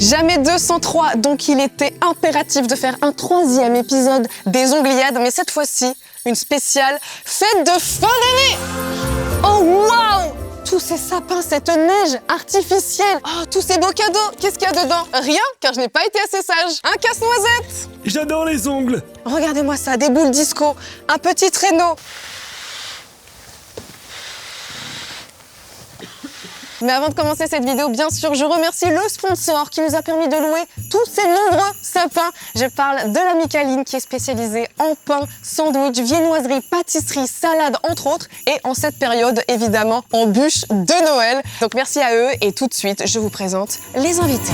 Jamais 203, donc il était impératif de faire un 3e épisode des Ongliades, mais cette fois-ci, une spéciale fête de fin d'année. Oh waouh! Tous ces sapins, cette neige artificielle, oh, tous ces beaux cadeaux, qu'est-ce qu'il y a dedans? Rien, car je n'ai pas été assez sage. Un casse-noisette. J'adore les ongles. Regardez-moi ça, des boules disco, un petit traîneau. Mais avant de commencer cette vidéo, bien sûr, je remercie le sponsor qui nous a permis de louer tous ces nombreux sapins. Je parle de la Micaline qui est spécialisée en pain, sandwich, viennoiserie, pâtisserie, salade, entre autres. Et en cette période, évidemment, en bûche de Noël. Donc merci à eux et tout de suite, je vous présente les invités.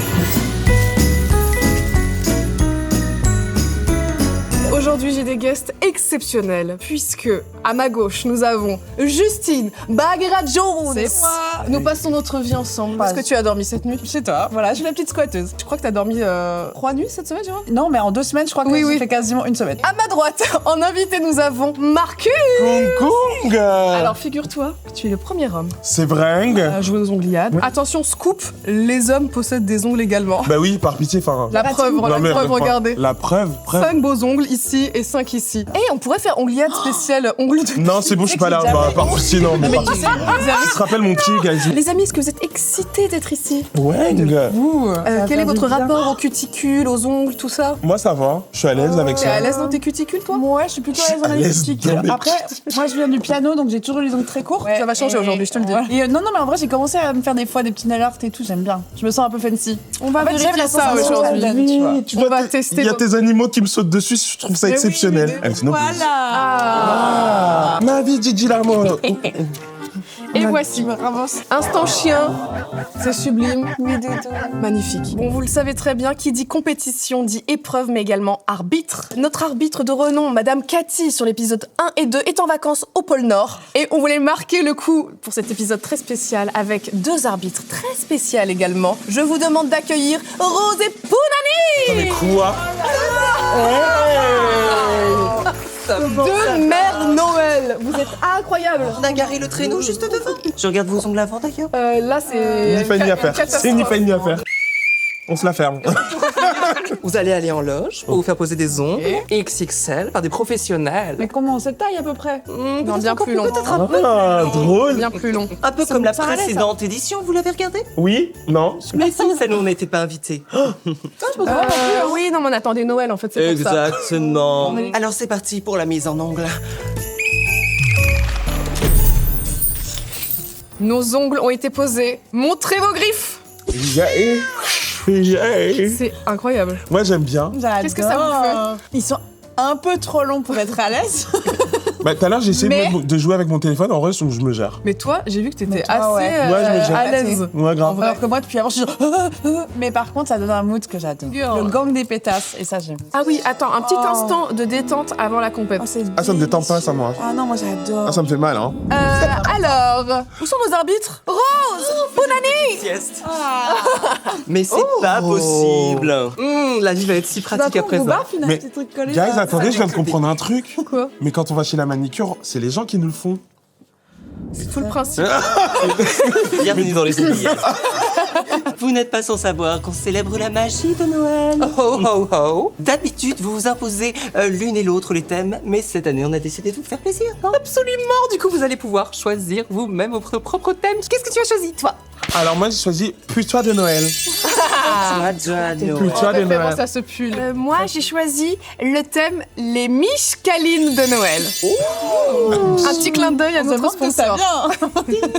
Aujourd'hui, j'ai des guests exceptionnels, puisque à ma gauche, nous avons Justine Baghera-Jones. C'est moi. Nous passons notre vie ensemble. Est-ce que tu as dormi cette nuit? Chez toi, voilà, je suis la petite squatteuse. Je crois que tu as dormi 3 nuits cette semaine, tu vois? Non, mais en 2 semaines, je crois que Oui, j'ai oui. fait quasiment une semaine. À ma droite, en invité, nous avons Marcus. Kong. Alors, figure-toi que tu es le premier homme C'est vrai. à jouer aux Ongliades. Oui. Attention, scoop, les hommes possèdent des ongles également. Bah oui, par pitié, enfin. La preuve, Non, mais regardez. La preuve. 5 beaux ongles ici et 5 ici. Et on pourrait faire Ongliade spéciale ongles de... Non, c'est bon, je suis pas là. j'ai Bah, jamais- par pitié, non. Mais Mais par tu pitié. sais, Tu te rappelles mon petit, guys? Les amis, est-ce que vous êtes excités d'être ici? Ouais. vous, Quel est votre rapport aux cuticules, aux ongles, tout ça? Moi, ça va. Je suis à l'aise avec T'es ça. à l'aise dans tes cuticules, toi? Ouais, je suis plutôt à l'aise à dans les l'aise cuticules. dans les Après, moi, je viens du piano, donc j'ai toujours eu les ongles très courts. Ça va changer aujourd'hui, je te le dis. Et non, mais en vrai, j'ai commencé à me faire des fois des petits nail art et tout, j'aime bien. Je me sens un peu fancy. On va En fait, vérifier j'aime la ça sensation aujourd'hui. qu'elle donne, tu vois. Tu On vois, va tester il y a vos- tes animaux qui me sautent dessus, je trouve ça Mais oui, exceptionnel. mais Sinon, Voilà. Ma vie, Gigi Lamour. Et voici, instant chien, c'est sublime, magnifique. Bon, vous le savez très bien, qui dit compétition dit épreuve, mais également arbitre. Notre arbitre de renom, Madame Cathy, sur l'épisode 1 et 2, est en vacances au pôle Nord. Et on voulait marquer le coup pour cet épisode très spécial avec 2 arbitres très spéciaux également. Je vous demande d'accueillir Rose et Mais Pounani, quoi? 2 mères Noël. Vous êtes incroyables. On a garé le traîneau juste devant. Je regarde vos ongles avant d'ailleurs. Là, c'est... Ni fait ni à faire. C'est ni fait ni à faire. On se la ferme. Vous allez aller en loge pour vous faire poser des ongles XXL par des professionnels. Mais comment, cette taille à peu près? Non, bien plus long. Ah, drôle. Bien plus long. Un peu comme la ça allait, ça. précédente édition, vous l'avez regardée? Oui? Non? Mais si, ça nous on n'était pas invités. Oui, non, mais on attendait Noël, en fait, c'est pour ça. Exactement. Alors c'est parti pour la mise en ongles. Nos ongles ont été posés. Montrez vos griffes. C'est incroyable. Moi, j'aime bien. Qu'est-ce que ça vous fait? Ils sont un peu trop longs pour être à l'aise. Bah, tout à l'heure, j'ai essayé Mais- de jouer avec mon téléphone. En vrai, je me gère. Mais toi, j'ai vu que t'étais Mais toi, assez ouais. Ouais, je me gère. à l'aise. Ouais, grave. Alors que moi, depuis avant, je suis genre... Mais par contre, ça donne un mood que j'adore. Girl. Le gang des pétasses, et ça, j'aime. Ah oui, attends, un petit Oh. instant de détente avant la compète. Oh, c'est Ah, ça me détend pas, ça, moi. Ah non, moi, j'adore. Ah, ça me fait mal, hein. Alors, où sont nos arbitres? Rose, Pounani. Sieste. Mais c'est pas possible. La vie va être si pratique à présent. Mais, guys, attendez, je viens de comprendre un truc. Quoi? Mais quand on va chez la manicure, c'est les gens qui nous le font. C'est tout le principe. Bienvenue dans les oubliettes. Vous n'êtes pas sans savoir qu'on célèbre la magie de Noël. Ho ho ho. D'habitude, vous vous imposez l'une et l'autre les thèmes, mais cette année, on a décidé de vous faire plaisir. Absolument. Du coup, vous allez pouvoir choisir vous-même votre propre thème. Qu'est-ce que tu as choisi, toi? Alors, moi, j'ai choisi Putois de Noël. Putois de Noël. Référence à ce pull. Moi, j'ai choisi le thème les michcalines de Noël. Un petit clin d'œil à notre sponsor.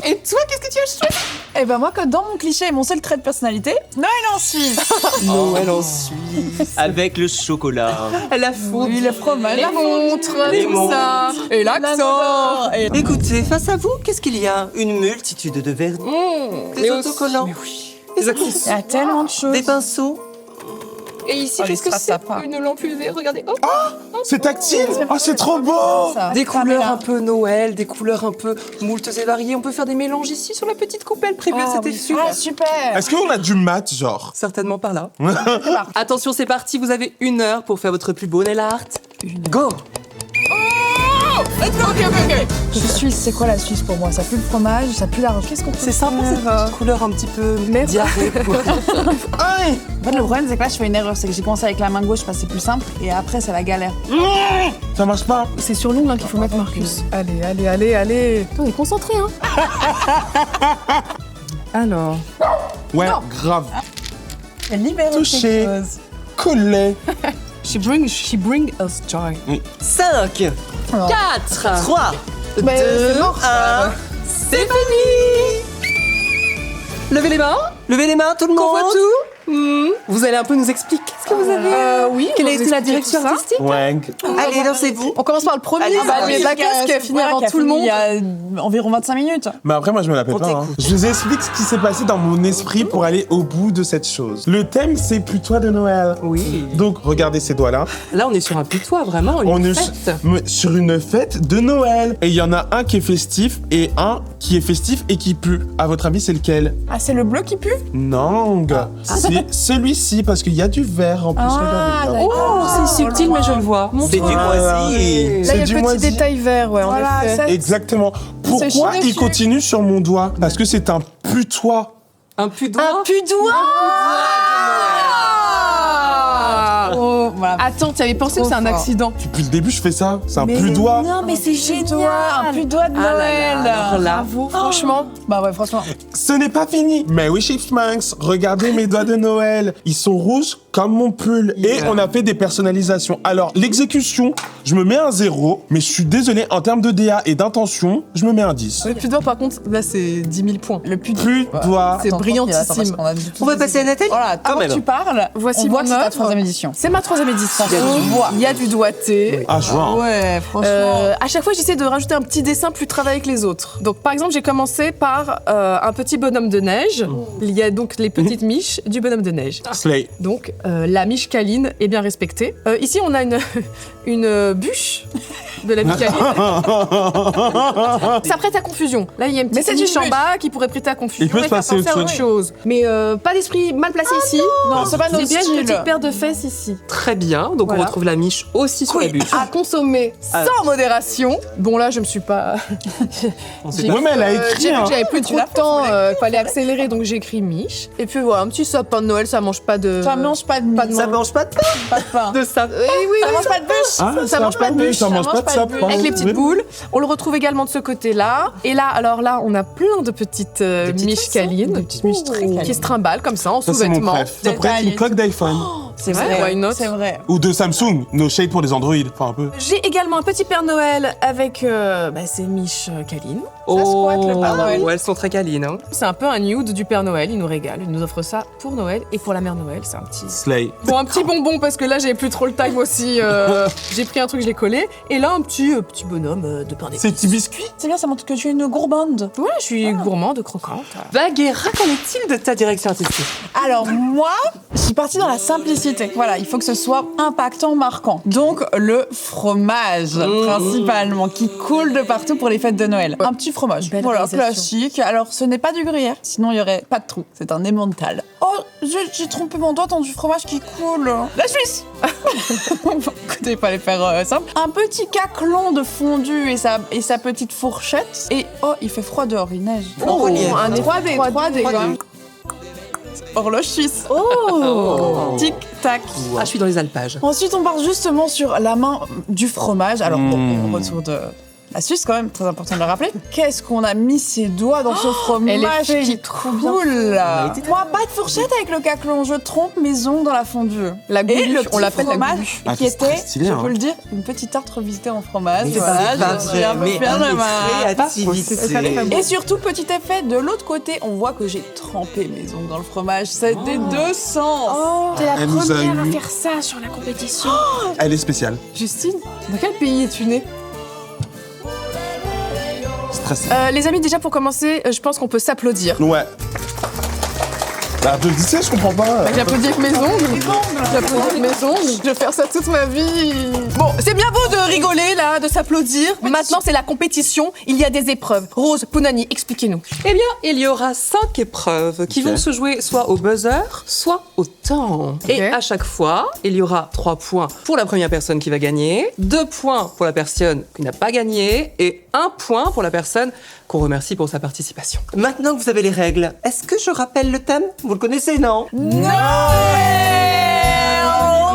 Et toi, qu'est-ce que tu as choisi? Et ben moi, comme dans mon cliché et mon seul trait de personnalité, Noël en Suisse. Noël en Suisse. Avec le chocolat. La fondue. Oui, le fromage. Les montres, Les tout ça. Et l'accent. Et Écoutez, face à vous, qu'est-ce qu'il y a? Une multitude de verres, des autocollants, des il y accessoires, a tellement de choses. des pinceaux. Et ici, Oh, les qu'est-ce que strass c'est? sapins. Une lampe UV, regardez. Oh. C'est tactile. Oh, c'est trop beau. Ça. Des couleurs Pamela. un peu Noël, des couleurs un peu moultes et variées. On peut faire des mélanges ici sur la petite coupelle prévue à Ah, cet oui. effet. Ah, super. Est-ce qu'on a du mat, genre? Certainement par là. Attention, c'est parti. Vous avez 1 heure pour faire votre plus beau nail art. Go. Ok. Je suis suisse, c'est quoi la Suisse pour moi? Ça pue le fromage, ça pue la... Qu'est-ce qu'on peut C'est sympa cette petite couleur un petit peu diarrhée. En fait, le problème, c'est que là, je fais une erreur. C'est que j'ai commencé avec la main gauche parce que c'est plus simple. Et après, c'est la galère. Ça marche pas. C'est sur l'ongle qu'il faut mettre Marcus. Allez. Attends, on est concentré, hein. Alors. Ouais, grave. Elle libère Touché. quelque chose. Collé. She bring us joy. 5, 4, 3, 2, Mais c'est mort, 1. C'est fini. Levez les mains. Levez les mains, tout le monde. On voit tout. Vous allez un peu nous expliquer ce que vous avez. Oui. Quelle a on va été vous la expliquer direction tout ça. artistique? Ouais. Allez, lancez-vous. On commence par le premier. Allez, Lui de la casque qui a fini avant tout le monde. Il y a environ 25 minutes. Mais après, moi, je me la pète On pas. Hein. Je vous explique ce qui s'est passé dans mon esprit pour aller au bout de cette chose. Le thème, c'est putois de Noël. Oui. Donc, regardez ces doigts-là. Là, on est sur un putois, vraiment, On une est fête. sur une fête de Noël. Et il y en a un qui est festif et un qui est festif et qui pue. À votre avis, c'est lequel? Ah, c'est le bleu qui pue? Non, c'est celui-ci parce qu'il y a du vert en plus. regardez bien. Oh, c'est subtil, mais je le vois. C'est du moisi. Là, il y C'est a du le petit moisi. détail vert, ouais, en Voilà, effet. ça, Exactement. Pourquoi chiné il dessus. continue sur mon doigt? Parce que c'est un putois. Un pudois. Un pudois. Oh, voilà. Attends, tu avais pensé que c'est un fort. accident. Depuis le début, je fais ça. C'est un pudois. Non, mais c'est génial. Un pudois de Ah là Noël. là, alors là. Bravo, franchement. Bah ouais, franchement. Ce n'est pas fini. Mais oui, Chipmunks, regardez mes doigts de Noël. Ils sont rouges comme mon pull. Et on a fait des personnalisations. Alors, l'exécution, je me mets un 0. Mais je suis désolé, en termes de DA et d'intention, je me mets un 10. Le pudois, par contre, là, c'est 10 000 points. Le pudois. Pudois. C'est brillantissime. On va passer à Nathalie. Voilà, Quand avant même. que tu parles, Voici on voit mon que c'est ta œuvre. 3e édition. C'est ma 3e édition. Il y a du doigt. Il y a du doigté. Ah, je vois. hein. Ouais, franchement. À chaque fois, j'essaie de rajouter un petit dessin plus travaillé que les autres. Donc, par exemple, j'ai commencé par un petit bonhomme de neige. Il y a donc les petites miches du bonhomme de neige. Slay. Donc, la miche câline est bien respectée. Ici, on a une bûche de la miche câline. Ça prête à confusion. Là, il y a une Mais petite c'est miche une en bûche. bas qui pourrait prêter à confusion. Il peut se et faire passer penser à autre autre chose. Mais pas d'esprit mal placé ici. Non, c'est pas notre C'est bien une style. petite paire de fesses ici. Très bien. Donc, Voilà. on retrouve la miche aussi sur la bûche. À consommer sans modération. Bon, là, je me suis pas. Oui, mais elle a écrit. J'ai vu hein. que j'avais plus trop de temps, il fallait accélérer, donc j'ai écrit miche. Et puis voilà, un petit sapin de Noël, ça mange pas de. Ça mange pas de pas de Ça mange pas de pain. pas de pain. De ça. Eh oui, Ça mange pas de bûche. Ah, ça mange pas de bûche, Ça mange pas de sapin. avec les petites Oui. boules. On le retrouve également de ce côté-là. Et là, alors là, on a plein de petites petites miches fesses, hein. câlines. Des petites miches très câlines. Qui se trimballent comme ça, en Ça, c'est mon sous-vêtements. préf. Ça pourrait être une coque d'iPhone. C'est vrai, vrai, why not? c'est vrai. Ou de Samsung. No shade pour les Android. Enfin, un peu. J'ai également un petit Père Noël avec ces miches câlines. Ça squatte le Père Noël. Oh, elles sont très câlines. Hein. C'est un peu un nude du Père Noël, il nous régale, il nous offre ça pour Noël et pour la mère Noël, c'est un petit... Slay. Bon, un petit bonbon parce que là j'avais plus trop le time aussi, j'ai pris un truc, je l'ai collé, et là un petit bonhomme de pain d'épices. Ces petits biscuits. C'est bien, ça montre que tu es une gourmande. Ouais, je suis gourmande, croquante. Baguera, qu'en est-il de ta direction artistique? Alors moi, je suis partie dans la simplicité. Voilà, il faut que ce soit impactant, marquant. Donc le fromage, principalement, qui coule de partout pour les fêtes de Noël. Un petit fromage, Belle voilà, réalisation. classique. Alors ce n'est pas du gruyère, sinon il y aurait pas de trou. C'est un emmental. Oh, j'ai trompé mon doigt dans du fromage qui coule. La Suisse. Écoutez, il fallait faire simple. Un petit caclon de fondu et sa petite fourchette. Et oh, il fait froid dehors, il neige. Oh, un 3D, 3D, 3D. quand même. Horloge suisse. Oh Tic tac. Ah, je suis dans les alpages. Ensuite, on part justement sur la main du fromage. Alors, bon, retour de la Suisse, quand même, très important de le rappeler. Qu'est-ce qu'on a mis ses doigts dans ce fromage elle est qui coule. Moi, pas de fourchette avec le caclon. Je trompe mes ongles dans la fondue. La Et gousse, le on petit l'appelle la fromage gousse. Ah, qui c'est très était, stylé, je hein. peux le dire, une petite tarte revisitée en fromage. Mais Voilà, c'est pas je suis un peu vrai. fière de ma... Mais créativité. Et surtout, petit effet, de l'autre côté, on voit que j'ai trempé mes ongles dans le fromage. C'est des deux sens. T'es la Elle nous a première à eu. faire ça sur la compétition. Elle est spéciale. Justine, dans quel pays es-tu née? Stressée. Les amis, déjà pour commencer, je pense qu'on peut s'applaudir. Ouais. Bah, applaudissez, je comprends pas. J'applaudis avec mes ongles. J'applaudis avec mes ongles. Je vais faire ça toute ma vie. Bon, c'est bien beau de rigoler là, de s'applaudir. Maintenant, c'est la compétition. Il y a des épreuves. Rose, Pounani, expliquez-nous. Eh bien, il y aura 5 épreuves qui Ok. vont se jouer soit au buzzer, soit au temps. Et à chaque fois, il y aura 3 points pour la première personne qui va gagner, 2 points pour la personne qui n'a pas gagné et 1 point pour la personne qu'on remercie pour sa participation. Maintenant que vous avez les règles, est-ce que je rappelle le thème? Vous le connaissez, non?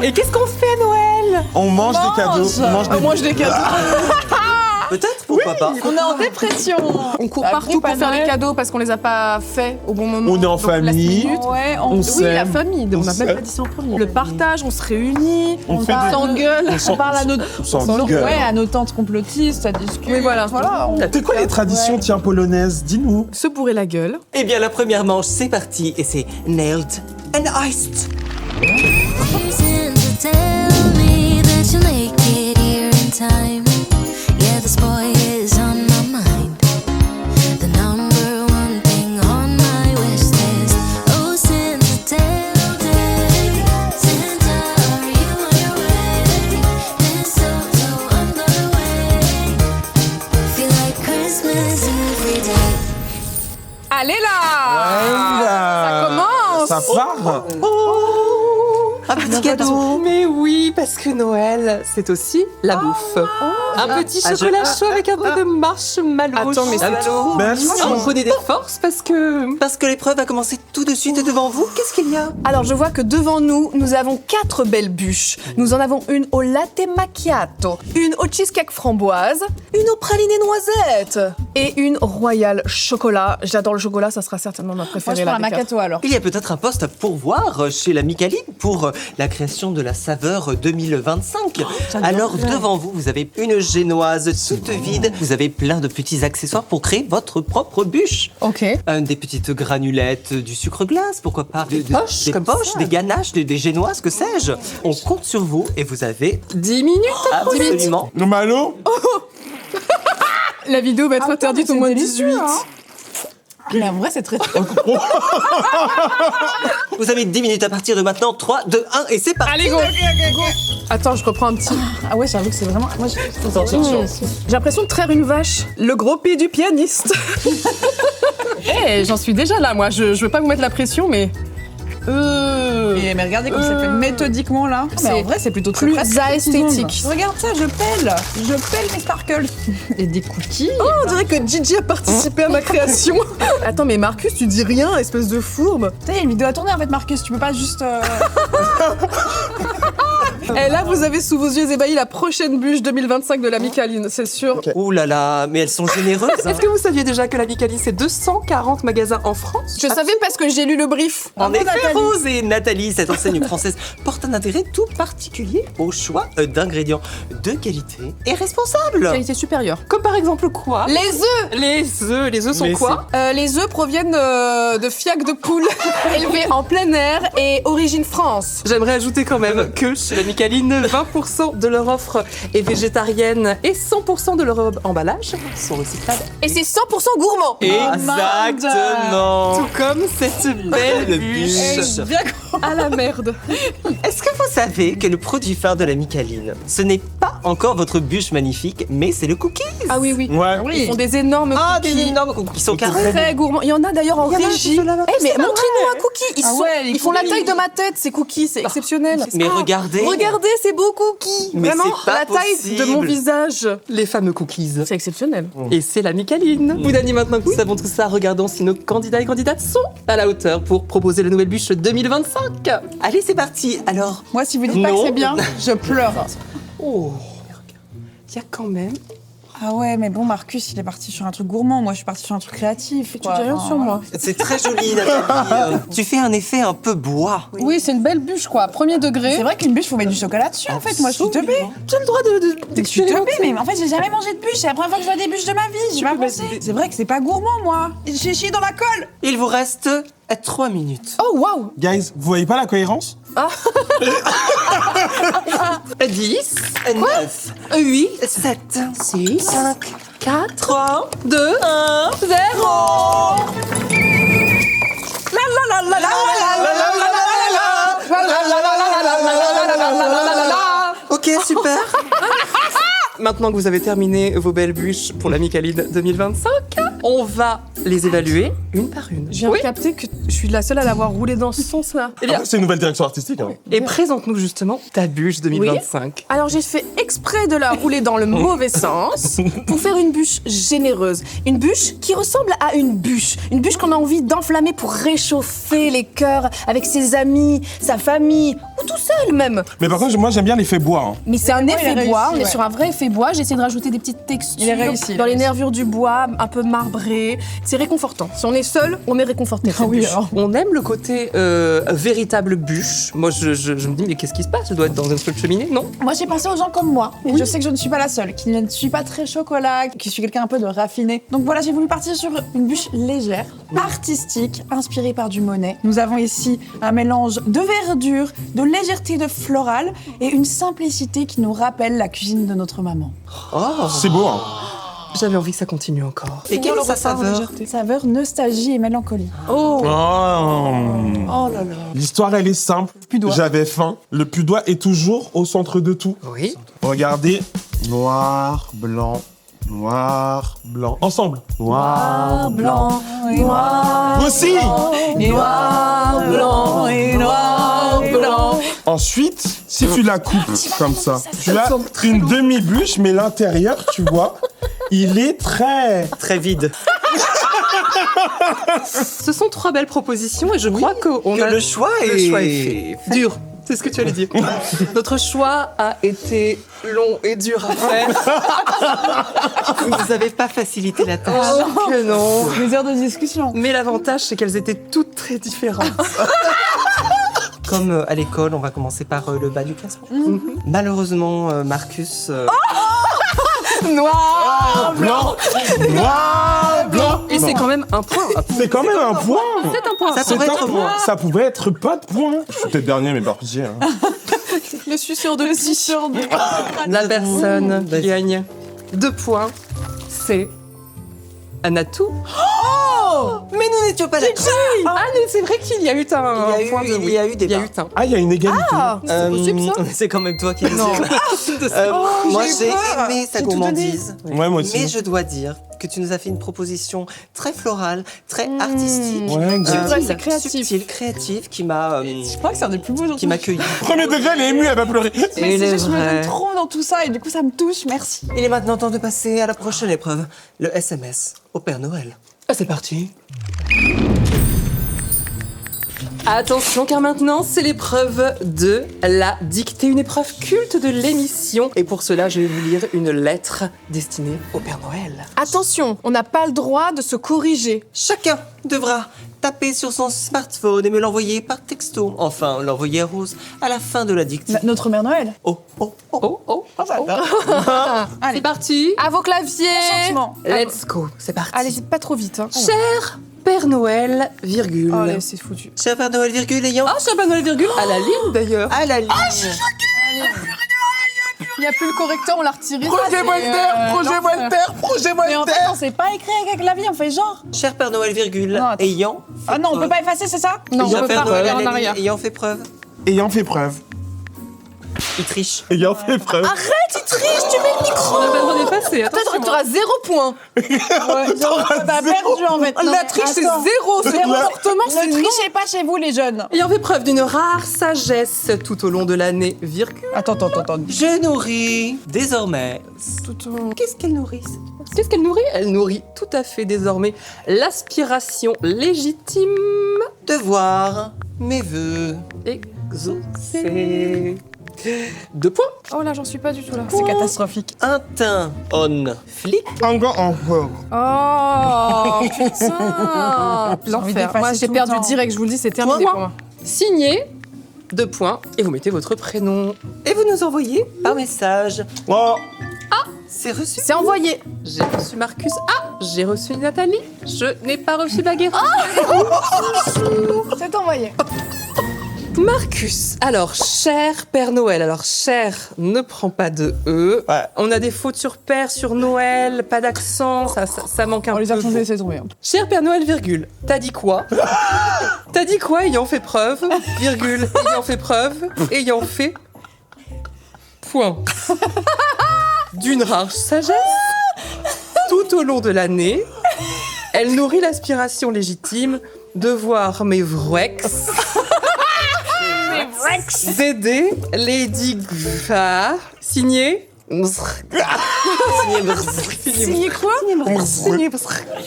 Et qu'est-ce qu'on fait à Noël? On mange des cadeaux. On mange des cadeaux. Peut-être, pourquoi pas? On est en dépression. On court Après, partout pas pour faire les Noël. cadeaux parce qu'on les a pas fait au bon moment. On est en Donc, last famille. minute. Ouais, On Oui, s'aime. la famille, on n'a On même s'aime. pas dit ça en premier. Le partage, on se réunit, On fait des- s'engueule. on parle à nos... On s'engueule. Ouais, à nos tantes complotistes, ça discute. Oui, voilà. C'est quoi les traditions, tiens, polonaises? Dis-nous. Se bourrer la gueule. Eh bien, la première manche, c'est parti, et c'est Nailed and Iced. Reason to tell me that you'll make it here in time. Yeah, this boy is on my mind. The number one thing on my wish list. Oh, Santa, tell day. Santa, are you on your way? Mistletoe on the way. Feel like Christmas every day. Allez là Ça commence. Ça part. Un petit cadeau. Mais oui, parce que Noël, c'est aussi la bouffe. Un petit chocolat chaud avec un peu de marshmallow. Attends, mais c'est Allô? Merci. On prenait des forces parce que... Parce que l'épreuve va commencer tout de suite devant vous. Qu'est-ce qu'il y a? Alors je vois que devant nous, nous avons 4 belles bûches. Nous en avons une au latte macchiato, une au cheesecake framboise, une au praliné noisette et une royale chocolat. J'adore le chocolat, ça sera certainement ma Moi, je préférée prends là. la des 4. Macchiato alors. Il y a peut-être un poste à pourvoir chez la Micaline pour la création de la saveur 2025. Alors devant vous, vous avez une génoise toute vide. Vous avez plein de petits accessoires pour créer votre propre bûche. Ok. Des petites granulettes, du sucre glace, pourquoi pas des poches, des, comme poches, ça. des ganaches, des génoises, que sais-je. On compte sur vous et vous avez 10 minutes. absolument... Malo? La vidéo va être interdite au moins de 18. Mais en vrai, c'est très... Vous avez 10 minutes à partir de maintenant. 3, 2, 1 et c'est parti. Allez go. Attends, je reprends un petit. Ah ouais, j'avoue que c'est vraiment... Moi, J'ai l'impression de traire une vache. Le gros pied du pianiste. Eh, j'en suis déjà là, moi. Je veux pas vous mettre la pression, mais. Mais regardez comme c'est fait méthodiquement là. Mais en vrai, c'est plutôt très plus presque aesthétique. tout le monde. Regarde ça, je pèle mes sparkles. Et des cookies. Oh, on dirait que Gigi a participé à ma création. Attends, mais Marcus, tu dis rien, espèce de fourbe. Tu sais, il y a une vidéo à tourner en fait, Marcus. Tu peux pas juste. Et là, vous avez sous vos yeux ébahis la prochaine bûche 2025 de la Micaline, c'est sûr. Ouh là là, mais elles sont généreuses. hein. Est-ce que vous saviez déjà que la Micaline, c'est 240 magasins en France? Je savais parce que j'ai lu le brief. En effet, Nathalie. Rose et Nathalie, cette enseigne française, porte un intérêt tout particulier au choix d'ingrédients de qualité et responsables. Qualité supérieure. Comme par exemple quoi? Les œufs. Les œufs sont Mais quoi? Les œufs proviennent de fiac de poule élevés en plein air et origine France. J'aimerais ajouter quand même que chez la Micaline, 20% de leur offre est végétarienne et 100% de leur emballage sont recyclables. Et c'est 100% gourmand. Exactement. Tout comme cette belle bûche. bûche. Bien À la merde. Est-ce que vous savez que le produit phare de la Micaline, ce n'est pas encore votre bûche magnifique, mais c'est le cookie? Ah oui, oui. Ouais. Ils font des énormes Ah, cookies. des énormes cookies. Ils sont carrés. Très gourmands. Il y en a d'ailleurs en Il y en a, régie. c'est là-bas. Eh, mais montrez-nous un cookie. Ils, Ah sont- ouais, les ils font la cookies. taille de ma tête, ces cookies. C'est exceptionnel. Mais regardez. Regardez ces beaux cookies. Mais Vraiment, c'est pas la taille de mon possible. visage. Les fameux cookies. C'est exceptionnel. Et c'est la Micaline. Boudani, maintenant que nous savons tout ça, regardons si nos candidats et candidates sont à la hauteur pour proposer la nouvelle bûche 2025. Allez, c'est parti. Alors, Moi, si vous dites pas que Non. c'est bien, je pleure. Oh, il y a quand même... Ah ouais, mais bon, Marcus, il est parti sur un truc gourmand. Moi, je suis partie sur un truc créatif. Tu dis rien sur moi. c'est très joli, Nathalie. Tu fais un effet un peu bois. Oui, c'est une belle bûche, quoi. Premier degré. C'est vrai qu'une bûche, faut mettre du chocolat dessus, en fait. Moi, je suis teubée. J'ai le droit Je suis teubée, mais en fait, j'ai jamais mangé de bûche. C'est la première fois que je vois des bûches de ma vie. Je vais pas penser. C'est vrai que c'est pas gourmand, moi. J'ai chié dans la colle. Il vous reste 3 minutes. Oh, waouh. Guys, vous voyez pas la cohérence? 10, 9, 8, 7, 6, 5, 4, 3, 2, 1, 0. Ok, super. Maintenant que vous avez terminé vos belles bûches pour la Micaline 2025, on va les évaluer une par une. Je viens de capter que je suis la seule à l'avoir roulé dans ce sens-là. Eh bien, C'est une nouvelle direction artistique. Hein. et présente-nous justement ta bûche 2025. Alors j'ai fait exprès de la rouler dans le mauvais sens pour faire une bûche généreuse. Une bûche qui ressemble à une bûche. Une bûche qu'on a envie d'enflammer pour réchauffer les cœurs avec ses amis, sa famille ou tout seul même. Mais par contre, moi j'aime bien l'effet bois. Hein. Mais c'est un il a effet réussi, bois, on est ouais. sur un vrai effet bois. J'ai essayé de rajouter des petites textures Il a réussi, il a dans les réussi. nervures du bois, un peu marbré. C'est réconfortant. Si on est seul, on est réconforté. Ah oui, Bûche. alors. On aime le côté véritable bûche. Moi, je me dis, mais qu'est-ce qui se passe? Je dois être dans un truc cheminée, non? Moi, j'ai pensé aux gens comme moi. Et je sais que je ne suis pas la seule, qui ne suis pas très chocolat, qui suis quelqu'un un peu de raffiné. Donc voilà, j'ai voulu partir sur une bûche légère, artistique, inspirée par du Monet. Nous avons ici un mélange de verdure, de légèreté de floral et une simplicité qui nous rappelle la cuisine de notre maman. Oh, C'est beau. Hein. j'avais envie que ça continue encore. Et quelle est sa saveur? Saveur nostalgie et mélancolie. Oh, Oh. oh là là. L'histoire, elle est simple. Pudois. J'avais faim. Le pudois est toujours au centre de tout. Oui. Regardez. Noir, blanc, noir, blanc. Ensemble. Noir, Blanc et noir. Vous aussi. Noir, blanc et noir, blanc. Ensuite, si tu la coupes comme ça, tu as une demi-bûche, mais l'intérieur, tu vois, il est très... Très vide. Ce sont 3 belles propositions et je crois qu'on Que a... le choix Le est... choix est fait. Dur. C'est ce que tu allais dire. Notre choix a été long et dur à faire. Vous ne nous avez pas facilité la tâche. Oh que non. Des heures de discussion. Mais l'avantage, c'est qu'elles étaient toutes très différentes. Comme à l'école, on va commencer par le bas du classement. Malheureusement, Marcus... Noir. Blanc, noir, blanc. Et c'est quand même un point. C'est quand même un point. C'est un point. Ça pourrait être moi. Ça pouvait être pas de point. Je suis peut-être dernier, mais par pitié. Hein. Le suceur de petit. La personne qui Vas-y. gagne 2 points, c'est Anatou. Mais nous n'étions pas d'accord. Ah, mais c'est vrai qu'il y a eu un Il y a eu- point de... il y a eu Il y a débat. eu un. Ah, il y a une égalité. C'est possible ça C'est quand même toi qui le dis. Moi, j'ai aimé sa gourmandise. Ouais, moi aussi. Mais je dois dire que tu nous as fait une proposition très florale, très artistique, Ouais, exact. vrai, c'est créatif. subtile, créative, qui m'a Je crois que c'est un des plus beaux jours. qui m'a cueilli. Premier degré, elle est émue, elle va pleurer. Mais Il c'est est juste, je me vrai. donne trop dans tout ça et du coup ça me touche, merci. Il est maintenant temps de passer à la prochaine épreuve, le SMS au Père Noël. Ah, c'est parti. Attention, car maintenant, c'est l'épreuve de la dictée, une épreuve culte de l'émission. Et pour cela, je vais vous lire une lettre destinée au Père Noël. Attention, on n'a pas le droit de se corriger. Chacun devra taper sur son smartphone et me l'envoyer par texto. Enfin, l'envoyer à Rose à la fin de la dictée. Notre mère Noël. Oh, oh, oh. Oh, oh, Allez. c'est parti. À vos claviers. Changement. Let's go, c'est parti. Allez, c'est pas trop vite. Hein. Cher Père Noël, virgule. Oh, allez, c'est foutu. Cher Père Noël, virgule, ayant Ah, cher Père Noël, virgule, à la ligne d'ailleurs. à la ligne. Il n'y a plus le correcteur, on l'a retiré. Projet Voltaire, projet Voltaire, projet Mais en fait, Voltaire. on sait pas écrire avec un clavier, on fait genre. Cher Père Noël, virgule, Non, attends. ayant. Ah non, on peut pas effacer, c'est ça? Non, Cher on peut Père pas Noël, revenir à en la ligne, arrière. ayant fait preuve. Ayant fait preuve. Il triche. Ayant fait preuve. Tu triches, tu mets le micro. On n'a pas le droit d'effacer, attention. Peut-être tu auras 0 point. T'as perdu en fait. Non, La mais triche, c'est attends. 0. C'est Zéro. comportement, c'est Ne non. trichez pas chez vous les jeunes. Ayant fait preuve d'une rare sagesse tout au long de l'année, virgule. Attends. Je nourris désormais. Qu'est-ce qu'elle nourrit? Qu'est-ce qu'elle nourrit? Elle nourrit tout à fait désormais l'aspiration légitime De voir mes vœux. exaucée. 2 points. Oh là, j'en suis pas du tout là. C'est catastrophique. Un teint on flic. Encore. Oh putain. envie L'enfer. d'effacer Moi, j'ai tout le perdu temps. direct, je vous le dis, c'est terminé Point. pour moi. Signé. 2 points. Et vous mettez votre prénom. Et vous nous envoyez par message. Oh, C'est reçu. C'est envoyé. J'ai reçu Marcus. Ah, j'ai reçu Nathalie. Je n'ai pas reçu Baguette. C'est envoyé. Marcus. Alors, cher Père Noël. Alors, cher ne prend pas de E. Ouais. On a des fautes sur Père, sur Noël, pas d'accent. Ça manque un On peu. les a changés, c'est tombé. Cher Père Noël, virgule, t'as dit quoi? T'as dit quoi ayant fait preuve, virgule, ayant fait preuve, ayant fait point. D'une rare sagesse, tout au long de l'année, Elle nourrit l'aspiration légitime de voir mes vrex d'aider Lady Gaga. Signé Signé quoi?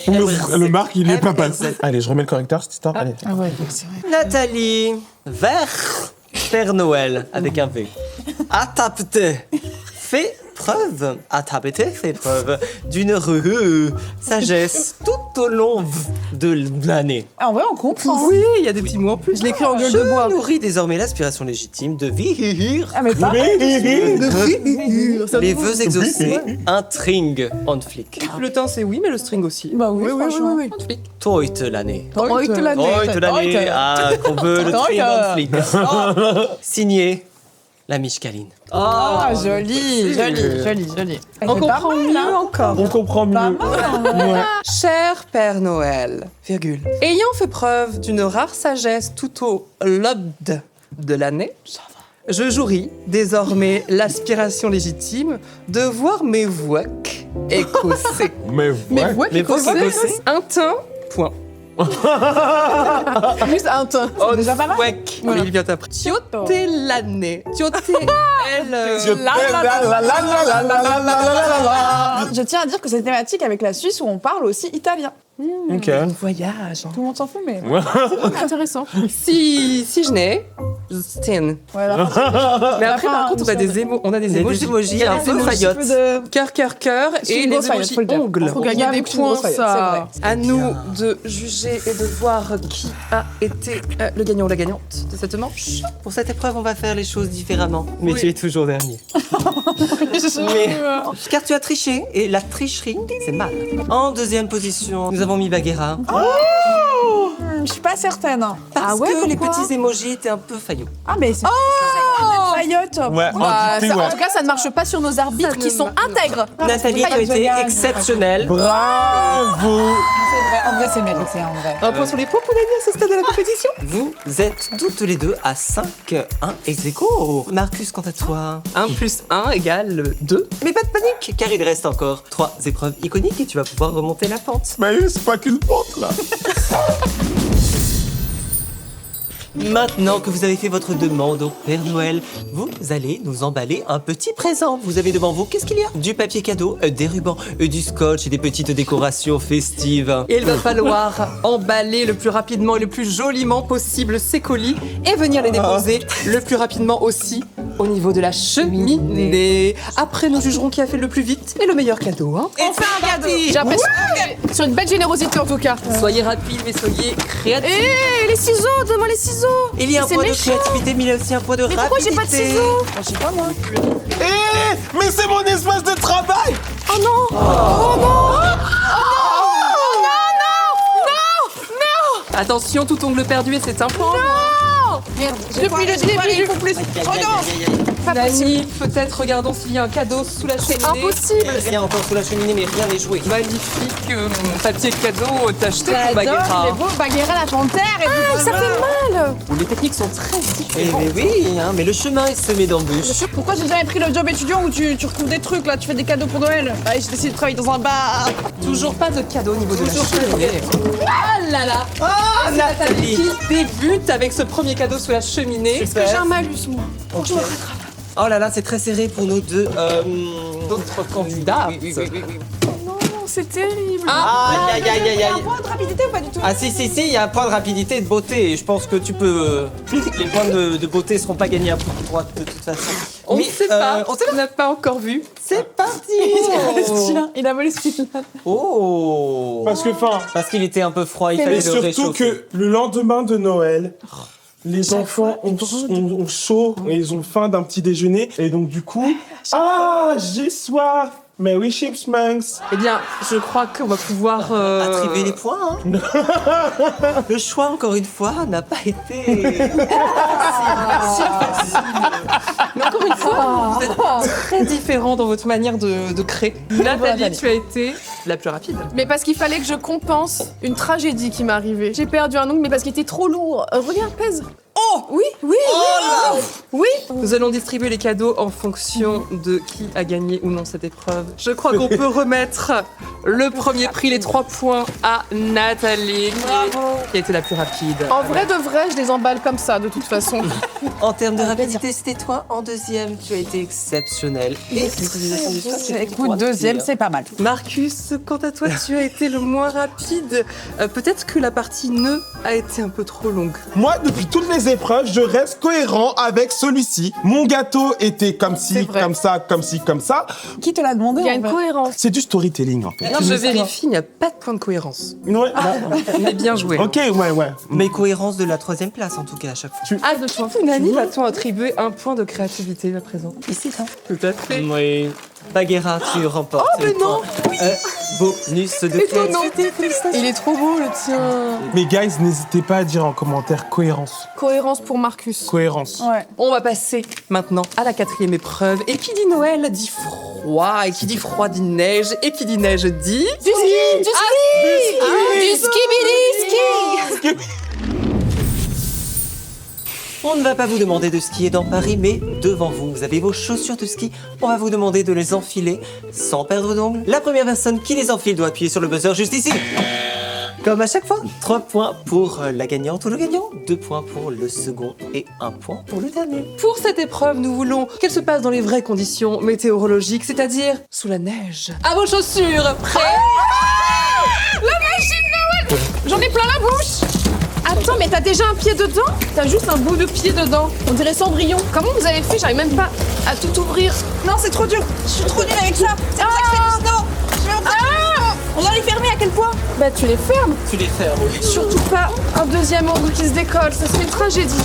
Le Marc, il est pas passé. Allez, je remets le correcteur, cette histoire. Allez. Ah ouais, c'est vrai. Nathalie, vers Père Noël avec un V. Adapté. Fait preuve, fait preuve d'une sagesse tout au long de l'année. Ah, en vrai, on comprend. Oui, il y a des petits mots en plus. Je l'écris en gueule de bois. Je nourris désormais l'aspiration légitime de vivre. Ah, mais pas Les vœux exaucés, un tring on flic. Le temps, c'est oui, mais le string aussi. Bah oui, franchement. Toit l'année. Toit l'année. Ah, qu'on veut le Toit. tring on flic. Signé la Michkaline. Ah, joli. On comprend mieux encore. On comprend mieux. Ouais. Cher Père Noël, virgule, ayant fait preuve d'une rare sagesse tout au long de l'année, je jouis désormais l'aspiration légitime de voir mes voix écossais. Mais ouais. Mais vous écossais Un teint, point. Juste un teint. On déjà pas mal. weck. Oui, il vient après. Tioté l'année. Tioté elle. Je tiens à dire que c'est thématique avec la Suisse où on parle aussi italien. Ok. Voyage. Tout le monde s'en fout, mais... Intéressant. Si je n'ai, Stin. Voilà. Mais après, par contre, on a des emojis. emojis un peu Un faillottes. peu de... Cœur, et une les grosse faillite, emojis faut le dire. ongles. Faut gagner des points, C'est ça. À nous de juger et de voir qui a été le gagnant ou la gagnante de cette manche. Pour cette épreuve, on va faire les choses différemment. Mais Oui. tu es toujours dernier. Mais, car tu as triché, et la tricherie, c'est mal. En deuxième position, nous avons mis Bagheera. Je suis pas certaine. Parce ouais, que les pourquoi petits emojis étaient un peu faillots. Ah, mais c'est... Faillotte. Ouais, En tout cas, ça ne marche pas sur nos arbitres qui sont intègres. Nathalie, tu as été exceptionnelle. Bravo. En vrai, c'est mérité, en vrai. Un point sur les points pour gagner à ce stade de la compétition. Vous êtes toutes les deux à 5-1 ex aequo. Marcus, quant à toi. 1 plus 1 égale 2. Mais pas de panique, car il reste encore 3 épreuves iconiques et tu vas pouvoir remonter la pente. Mais oui, c'est pas qu'une pente, là. Maintenant que vous avez fait votre demande au Père Noël, vous allez nous emballer un petit présent. Vous avez devant vous, qu'est-ce qu'il y a? Du papier cadeau, des rubans, du scotch et des petites décorations festives. Et il va falloir emballer le plus rapidement et le plus joliment possible ces colis et venir les déposer le plus rapidement aussi au niveau de la cheminée. Après, nous jugerons qui a fait le plus vite et le meilleur cadeau. Hein. On fait un cadeau. J'ai l'impression qu'on est sur une belle générosité en tout cas. Soyez rapides, mais soyez créatifs. Et les ciseaux, donne-moi les ciseaux. Il y a un C'est point de méchant. créativité, mais il y a aussi un point de Mais rapidité. pourquoi j'ai pas de ciseaux? Je sais pas, moi. Mais c'est mon espace de travail. Oh non. Attention, tout ongle perdu et c'est un point. Depuis le début. Nani, peut-être regardons s'il y a un cadeau sous la cheminée. Impossible. Il y a encore sous la cheminée, mais rien n'est joué. Magnifique papier cadeau acheté pour Bagheera. Les beaux Bagheera la panthère et tout. Ça fait mal. Les techniques sont très différentes. Mais oui, hein, mais le chemin est semé d'embûches. Pourquoi j'ai jamais pris le job étudiant où tu recouvres des trucs là, tu fais des cadeaux pour Noël? J'ai décidé de travailler dans un bar. Toujours pas de cadeau au niveau de la cheminée. Ah là là. Ah, Nathalie. Qui débute avec ce premier cadeau sous la cheminée. Est-ce que j'ai un malus, moi? Ok. Oh là là, c'est très serré pour nos deux D'autres candidats. Oui. Non, c'est terrible. Aïe, aïe, aïe, aïe, aïe. Point de rapidité ou pas du tout? Ah si, il y a un point de rapidité et de beauté. Et je pense que tu peux... les points de beauté seront pas gagnés à droite de toute façon. On ne Mais, sait pas. on sait On n'a pas encore vu. C'est parti. Il a volé ce qu'il a. Oh. Parce que, enfin, Parce qu'il était un peu froid, il et fallait le surtout réchauffer. que le lendemain de Noël, les enfants ont chaud et ils ont faim d'un petit déjeuner. Et donc, du coup, j'ai soif. Mais oui, Chipmunks. Eh bien, je crois qu'on va pouvoir... Attribuer les points, hein. Le choix, encore une fois, n'a pas été... Mais encore une fois, vous êtes très différents dans votre manière de créer. Nathalie, tu as été la plus rapide. Mais parce qu'il fallait que je compense une tragédie qui m'est arrivée. J'ai perdu un ongle, mais parce qu'il était trop lourd. Regarde, pèse. Oui, oui, oui. Nous allons distribuer les cadeaux en fonction de qui a gagné ou non cette épreuve. Je crois qu'on peut remettre le premier prix, les 3 points, à Nathalie, qui a été la plus rapide. En vrai de vrai, je les emballe comme ça, de toute façon. En termes de rapidité, c'était toi en deuxième. Tu as été exceptionnel. Et l'utilisation du stop, c'était Écoute, toi. deuxième, c'est pas mal. Marcus, quant à toi, tu as été le moins rapide. Peut-être que la partie nœud a été un peu trop longue. Moi, depuis toutes les épreuves, je reste cohérent avec celui-ci. Mon gâteau était comme C'est ci, vrai. comme ça, comme ci, comme ça. Qui te l'a demandé Il y a en une fait cohérence. C'est du storytelling, en fait. Alors, je vérifie, il n'y a pas de point de cohérence. Ouais. Mais bien joué. Ok, ouais. Mais cohérence de la 3e place, en tout cas, à chaque fois. Ah, de toi, Nani, va-t-on attribuer un point de créativité à présent? Ici, ça. Tout à fait. Oui. Bagheera, tu remportes. Oh, mais le non. point. Bonus de créativité. Il est trop beau, le tien. Mais guys, n'hésitez pas à dire en commentaire cohérence. Cohérence pour Marcus. Cohérence. Ouais. On va passer maintenant à la 4e épreuve. Et qui dit Noël dit froid. Et qui dit froid dit neige. Et qui dit neige dit... Du skibidi ski. On ne va pas vous demander de skier dans Paris, mais devant vous, vous avez vos chaussures de ski. On va vous demander de les enfiler sans perdre d'ongles. La première personne qui les enfile doit appuyer sur le buzzer juste ici. Comme à chaque fois, 3 points pour la gagnante ou le gagnant, 2 points pour le second et 1 point pour le dernier. Pour cette épreuve, nous voulons qu'elle se passe dans les vraies conditions météorologiques, c'est-à-dire sous la neige. À vos chaussures, prêts? J'en ai plein la bouche. Attends, mais t'as déjà un pied dedans? T'as juste un bout de pied dedans. On dirait Cendrillon. Comment vous avez fait? J'arrive même pas à tout ouvrir. Non, c'est trop dur. Je suis trop nulle avec ça. C'est pour ça que je fais du snow. Je vais on doit les fermer à quel point? Bah tu les fermes. Tu les fermes, oui. Surtout pas un deuxième angle qui se décolle. Ça serait une tragédie.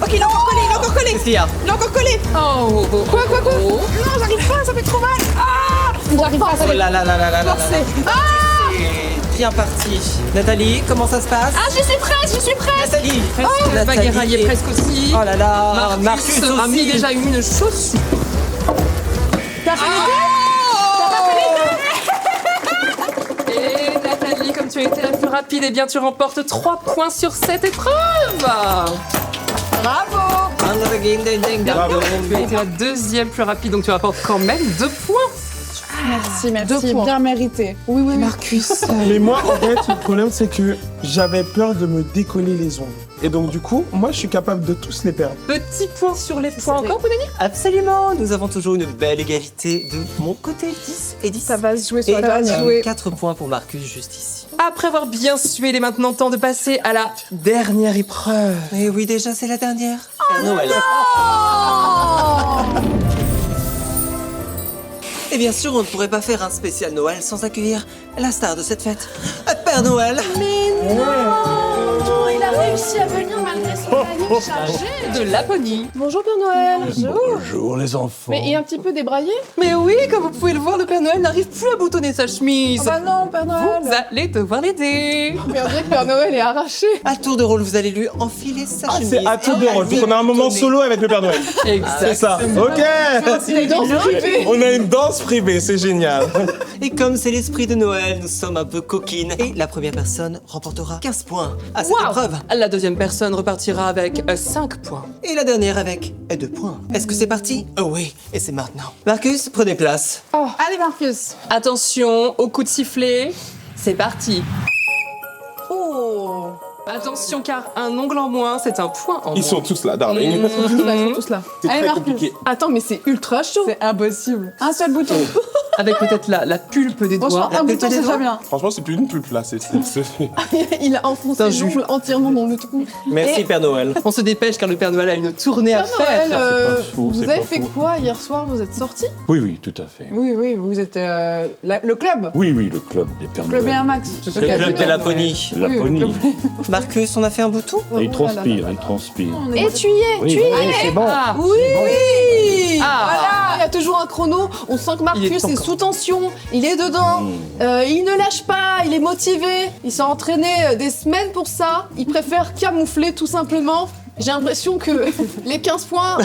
Ok, il est encore collé, il est encore collé. Qu'est-ce qu'il y a? Il est encore collé. Quoi? Non, j'arrive pas, ça fait trop mal. J'arrive pas à Oh là là là là là là forcer. là. C'est bien parti. Nathalie, comment ça se passe? Ah, je suis prête. Nathalie, La Bagheera y est presque aussi. Oh là là, Marcus a mis aussi. déjà une chaussure. T'as fait Et Nathalie, comme tu as été la plus rapide, eh bien tu remportes 3 points sur cette épreuve. Bravo. Another game, ding, ding, ding. Bravo. Tu as été la deuxième plus rapide, donc tu rapportes quand même 2 points. Merci, 2 points. bien mérité. Oui. Marcus. Mais moi, en fait, le problème, c'est que j'avais peur de me décoller les ongles. Et donc, du coup, moi, je suis capable de tous les perdre. Petit point sur les points encore, Pounani? Absolument, nous avons toujours une belle égalité de mon côté, 10 et 10. Ça va se jouer sur Et la dernière. 4 points pour Marcus juste ici. Après avoir bien sué, il est maintenant temps de passer à la dernière épreuve. Et oui, déjà, c'est la dernière. Noël. Et bien sûr, on ne pourrait pas faire un spécial Noël sans accueillir la star de cette fête, Père Noël. Il a réussi à venir malgré son planning chargé. De Laponie. Bonjour Père Noël. Bonjour les enfants. Mais il est un petit peu débraillé. Mais oui, comme vous pouvez le voir, le Père Noël n'arrive plus à boutonner sa chemise. Bah non, Père Noël. Vous allez devoir l'aider. Mais on dirait que Père Noël est arraché. À tour de rôle, vous allez lui enfiler sa chemise. C'est à tour de rôle. Donc, on a un moment solo avec le Père Noël. C'est ça. Ok. C'est une danse privée. On a une danse privée, c'est génial. Et comme c'est l'esprit de Noël, nous sommes un peu coquines. Et la première personne remportera 15 points à cette épreuve. La deuxième personne repartira avec 5 points. Et la dernière avec 2 points. Est-ce que c'est parti? Oh oui, et c'est maintenant. Marcus, prenez place. Allez, Marcus. Attention au coup de sifflet. C'est parti. Oh. Attention car un ongle en moins, c'est un point en moins. Ils sont tous là, darling. Ils sont tous là. C'est Allez, très Marcus. compliqué. Attends, mais c'est ultra chaud. C'est impossible. Un seul bouton. Avec peut-être la pulpe des Franchement, doigts. un bouton, c'est des très doigts. bien. Franchement, c'est plus une pulpe là. Il a enfoncé C'est un jus. l'ongle entièrement dans le trou. Merci, Et- Père Noël. On se dépêche car le Père Noël a une tournée à Père faire. Noël, fou, vous c'est avez pas fait fou. quoi hier soir? Vous êtes sortis? Oui, tout à fait. Oui, vous êtes le club. Oui, le club des Pères Club Noël. et un max. C'est Le club de Laponie. Laponie. Marcus, on a fait un bout de tout? Et il transpire, il transpire. Et tu y es, Oui, tu y oui, es. c'est bon. Ah, Oui. Ah. Voilà, il y a toujours un chrono. On sent que Il Marcus est est encore- sous tension. Il est dedans. Il ne lâche pas. Il est motivé. Il s'est entraîné des semaines pour ça. Il préfère camoufler tout simplement. J'ai l'impression que les 15 points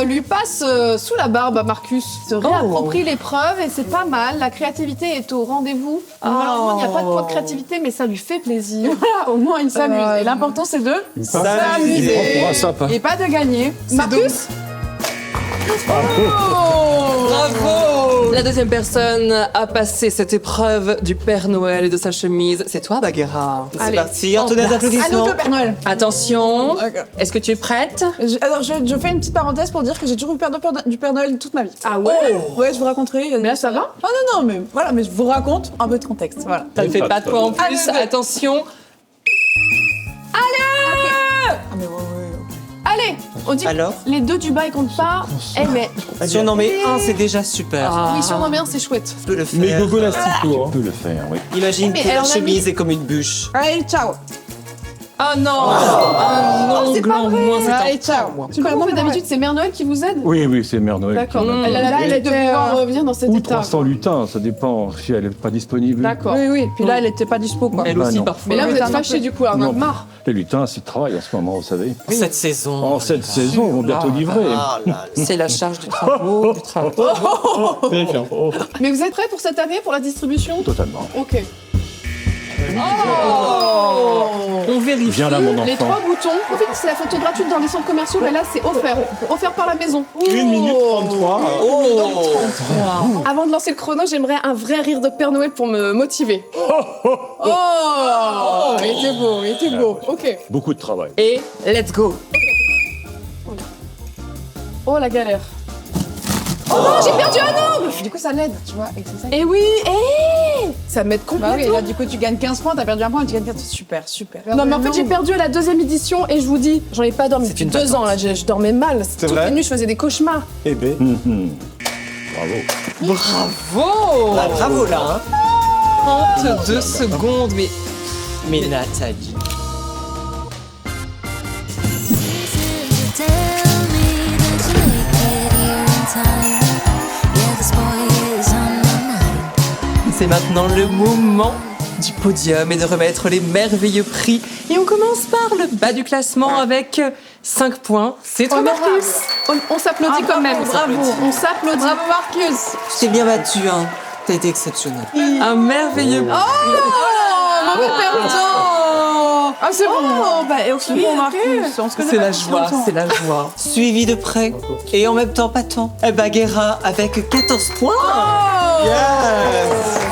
lui passent sous la barbe à Marcus. Il se réapproprie l'épreuve et c'est pas mal. La créativité est au rendez-vous. Malheureusement, il n'y a pas de point de créativité, mais ça lui fait plaisir. Voilà, au moins il s'amuse. Et l'important c'est de Il s'amuser. prend un sapin. Et pas de gagner. Marcus Bravo! La deuxième personne à passer cette épreuve du Père Noël et de sa chemise, c'est toi, Bagheera. C'est parti, entonné À nous d'applaudissements. le Père Noël. Attention, Ok. est-ce que tu es prête? Alors je fais une petite parenthèse pour dire que j'ai toujours eu peur du Père Noël toute ma vie. Ah ouais Ouais, je vous raconterai. Mais là, ça va Ah non, mais voilà, mais je vous raconte un peu de contexte. Voilà. Ça ne fait pas de points en plus, Allez, attention. Ah mais ouais. Allez, on dit que Alors les deux du bas ils comptent pas. Eh mais Si on en met un, c'est déjà super. oui, si on en met un, c'est chouette. Je peux le faire. Mais Gogo l'astico. On Hein. peut le faire, oui. Imagine Mais que elle la en a chemise est comme une bûche. Allez, ciao. Ah non, un c'est ongle pas en vrai. moins, c'est un Allez, ciao. Comment on fait d'habitude? C'est Mère Noël qui vous aide? Oui, c'est Mère Noël. D'accord. qui- Là, elle était, de pouvoir revenir dans cet Ou état. 300 lutins, ça dépend si elle n'est pas disponible. D'accord. Oui. Puis là, elle était pas dispo, quoi. Elle Bah aussi non. parfois. Mais là, vous Oui, êtes t'en as fâchés peu. du coup, alors on en a Non. marre. Les lutins, c'est travail en ce moment, vous savez. Cette saison. En cette saison, ils vont bientôt livrer. Ah là là. C'est la charge du travail. Vérifiant. Mais vous êtes prêts pour cette année, pour la distribution? Totalement. Ok. On vérifie. Viens là, mon Les enfant. 3 boutons. En fait, c'est la photo gratuite dans les centres commerciaux, mais là, c'est offert. Offert par la maison. 1 minute 33. Avant de lancer le chrono, j'aimerais un vrai rire de Père Noël pour me motiver. Oh, il était beau. Ok. Beaucoup de travail. Et let's go. Oh, la galère. Oh non, j'ai perdu un ongle. Du coup, ça l'aide, tu vois. Et c'est ça. Eh oui, ça m'aide Bah oui, complètement. là, du coup, tu gagnes 15 points, t'as perdu un point, tu gagnes 4. Super. Non mais en fait j'ai perdu à la 2e édition et je vous dis, j'en ai pas dormi depuis une 2 ans là, je dormais mal. Toutes vrai les nuits je faisais des cauchemars. Eh ben. Bravo. Bravo. Ah, bravo là. Hein. 32 secondes, mais Mais Nathalie. Reason to tell me that you make it here in time. Yeah, this boy is on my mind. c'est maintenant le moment du podium et de remettre les merveilleux prix. Et on commence par le bas du classement avec 5 points. C'est toi, Marcus. On s'applaudit quand même. bravo. On s'applaudit. Bravo, Marcus. Tu t'es bien battu, hein. T'as été exceptionnel. Un merveilleux prix. Ah, c'est bon. Oh, bah, et c'est bon, Marcus. On se connaît C'est pas la depuis joie, longtemps. c'est la joie. Suivi de près. Et en même temps, pas tant. Bagheera avec 14 points.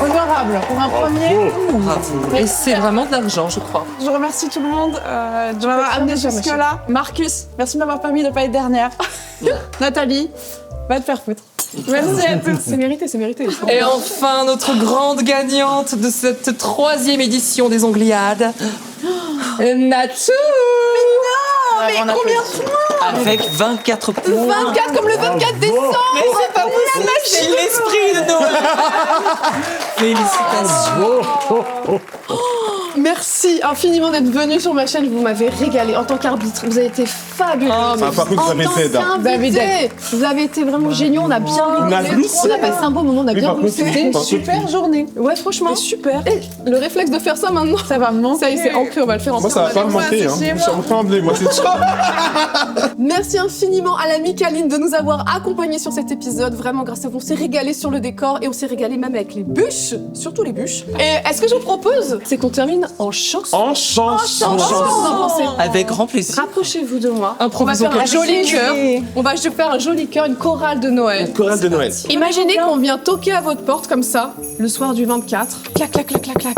Honorable pour un premier. Bravo. Et c'est vraiment de l'argent, je crois. Je remercie tout le monde de m'avoir amené jusque-là. Marcus, merci de m'avoir permis de ne pas être dernière. Nathalie, va te faire foutre. Merci à tous. C'est mérité, c'est mérité. Et enfin, notre grande gagnante de cette 3e édition des Ongliades, Natou. Mais combien de points? Avec 24 points. 24 comme le 24 décembre. Mais c'est pas possible. C'est l'esprit de Noël. Félicitations. Merci infiniment d'être venu sur ma chaîne, vous m'avez régalé en tant qu'arbitre, vous avez été fabuleux. Ah, par contre, vous En avez tant été qu'invité, vous avez été vraiment géniaux, on a bien rigolé, a gloussé. on a passé un bon moment, on a Oui, bien par contre, gloussé. c'est pas Super journée. Ouais, franchement, Super. Et le réflexe de faire ça maintenant, Ça va me manquer. ça y est, c'est ancré, on va le faire Moi, ensemble. ça va pas me manquer. Hein. c'est Je suis en tremblé, moi, c'est ça. Merci infiniment à l'ami Kaline de nous avoir accompagnés sur cet épisode. Vraiment, grâce à vous, on s'est régalé sur le décor et on s'est régalé même avec les bûches, surtout les bûches. Et est-ce que je vous propose, c'est qu'on termine en chanson. En chanson. Qu'est-ce que vous en pensez? Avec grand plaisir. Rapprochez-vous de moi. Improvisons On va faire un comme joli cœur. On va je faire un joli cœur, une chorale de Noël. Chorale de Noël. Imaginez qu'on vient toquer à votre porte comme ça, le soir du 24. Clac, clac, clac, clac, clac.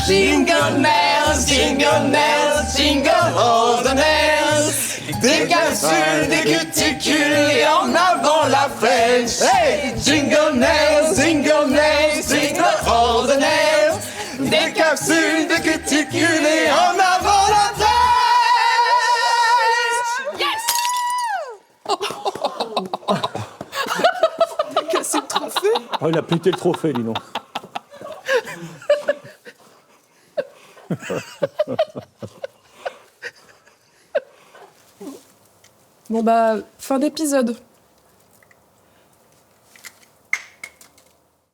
Jingle bells, jingle bells, jingle all the bells. Des capsules, des cuticules et en avant la French. Hey! Jingle bells, jingle all the bells. Des capsules, des cuticules et en avant la French. Oh, il a pété le trophée, dis donc. Bon bah, fin d'épisode.